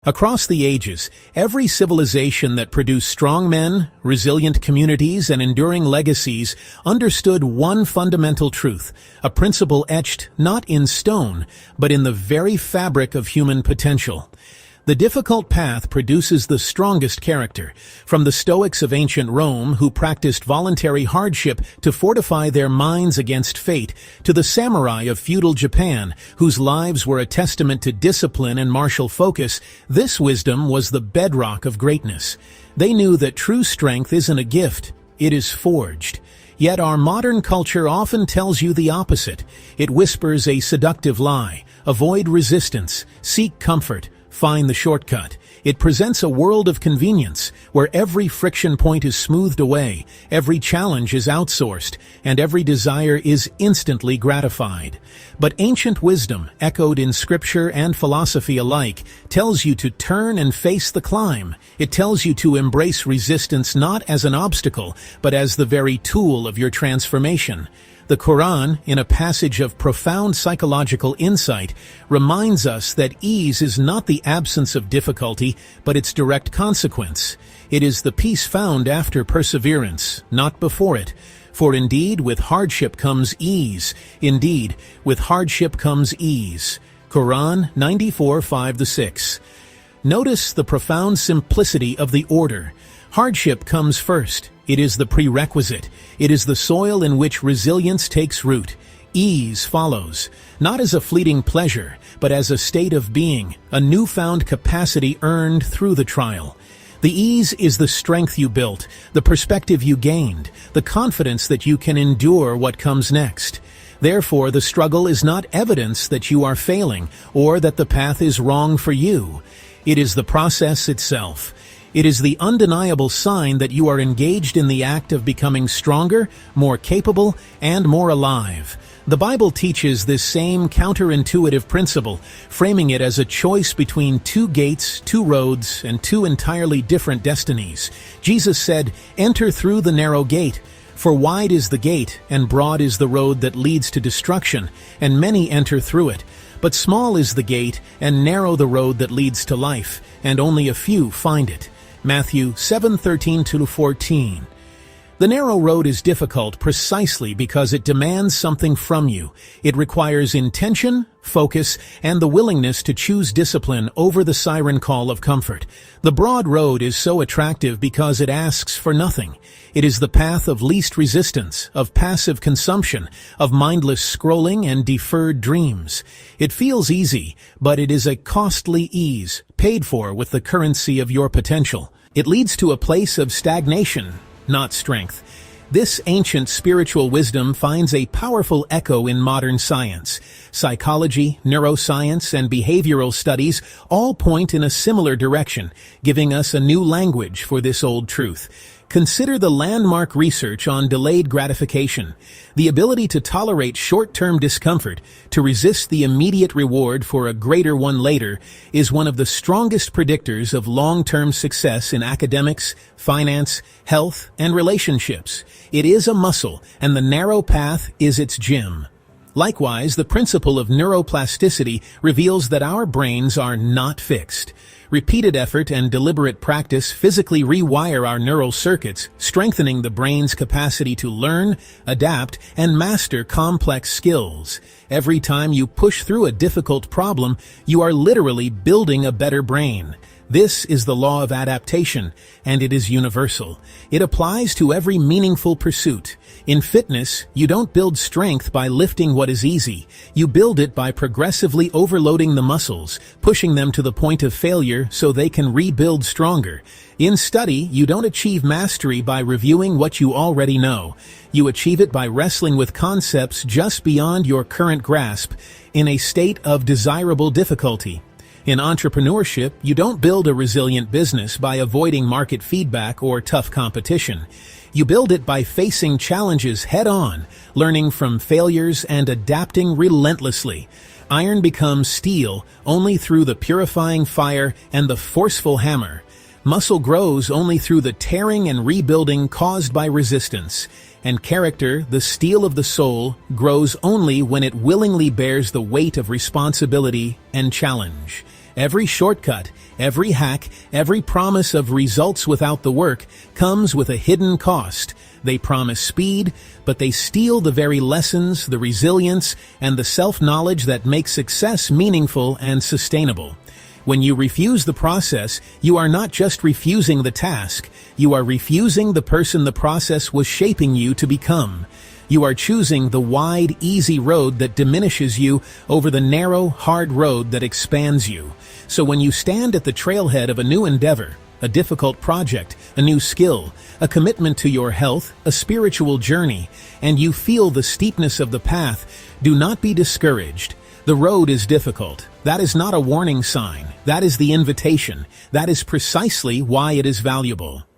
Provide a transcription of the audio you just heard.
Across the ages, every civilization that produced strong men, resilient communities, and enduring legacies understood one fundamental truth, a principle etched not in stone, but in the very fabric of human potential. The difficult path produces the strongest character, from the Stoics of ancient Rome who practiced voluntary hardship to fortify their minds against fate, to the samurai of feudal Japan whose lives were a testament to discipline and martial focus. This wisdom was the bedrock of greatness. They knew that true strength isn't a gift, it is forged. Yet our modern culture often tells you the opposite. It whispers a seductive lie. Avoid resistance, seek comfort, find the shortcut. It presents a world of convenience, where every friction point is smoothed away, every challenge is outsourced, and every desire is instantly gratified. But ancient wisdom, echoed in scripture and philosophy alike, tells you to turn and face the climb. It tells you to embrace resistance not as an obstacle, but as the very tool of your transformation. The Quran, in a passage of profound psychological insight, reminds us that ease is not the absence of difficulty, but its direct consequence. It is the peace found after perseverance, not before it. For indeed, with hardship comes ease. Indeed, with hardship comes ease. Quran 94:5-6. Notice the profound simplicity of the order. Hardship comes first. It is the prerequisite. It is the soil in which resilience takes root. Ease follows, not as a fleeting pleasure, but as a state of being, a newfound capacity earned through the trial. The ease is the strength you built, the perspective you gained, the confidence that you can endure what comes next. Therefore, the struggle is not evidence that you are failing or that the path is wrong for you. It is the process itself. It is the undeniable sign that you are engaged in the act of becoming stronger, more capable, and more alive. The Bible teaches this same counterintuitive principle, framing it as a choice between two gates, two roads, and two entirely different destinies. Jesus said, "Enter through the narrow gate, for wide is the gate, and broad is the road that leads to destruction, and many enter through it. But small is the gate, and narrow the road that leads to life, and only a few find it." Matthew 7:13-14. The narrow road is difficult precisely because it demands something from you. It requires intention, focus, and the willingness to choose discipline over the siren call of comfort. The broad road is so attractive because it asks for nothing. It is the path of least resistance, of passive consumption, of mindless scrolling and deferred dreams. It feels easy, but it is a costly ease, paid for with the currency of your potential. It leads to a place of stagnation, not strength. This ancient spiritual wisdom finds a powerful echo in modern science. Psychology, neuroscience, and behavioral studies all point in a similar direction, giving us a new language for this old truth. Consider the landmark research on delayed gratification. The ability to tolerate short-term discomfort, to resist the immediate reward for a greater one later, is one of the strongest predictors of long-term success in academics, finance, health, and relationships. It is a muscle, and the narrow path is its gym. Likewise, the principle of neuroplasticity reveals that our brains are not fixed. Repeated effort and deliberate practice physically rewire our neural circuits, strengthening the brain's capacity to learn, adapt, and master complex skills. Every time you push through a difficult problem, you are literally building a better brain. This is the law of adaptation, and it is universal. It applies to every meaningful pursuit. In fitness, you don't build strength by lifting what is easy. You build it by progressively overloading the muscles, pushing them to the point of failure so they can rebuild stronger. In study, you don't achieve mastery by reviewing what you already know. You achieve it by wrestling with concepts just beyond your current grasp, in a state of desirable difficulty. In entrepreneurship, you don't build a resilient business by avoiding market feedback or tough competition. You build it by facing challenges head-on, learning from failures and adapting relentlessly. Iron becomes steel only through the purifying fire and the forceful hammer. Muscle grows only through the tearing and rebuilding caused by resistance. And character, the steel of the soul, grows only when it willingly bears the weight of responsibility and challenge. Every shortcut, every hack, every promise of results without the work comes with a hidden cost. They promise speed, but they steal the very lessons, the resilience, and the self-knowledge that make success meaningful and sustainable. When you refuse the process, you are not just refusing the task, you are refusing the person the process was shaping you to become. You are choosing the wide, easy road that diminishes you over the narrow, hard road that expands you. So when you stand at the trailhead of a new endeavor, a difficult project, a new skill, a commitment to your health, a spiritual journey, and you feel the steepness of the path, do not be discouraged. The road is difficult. That is not a warning sign. That is the invitation. That is precisely why it is valuable.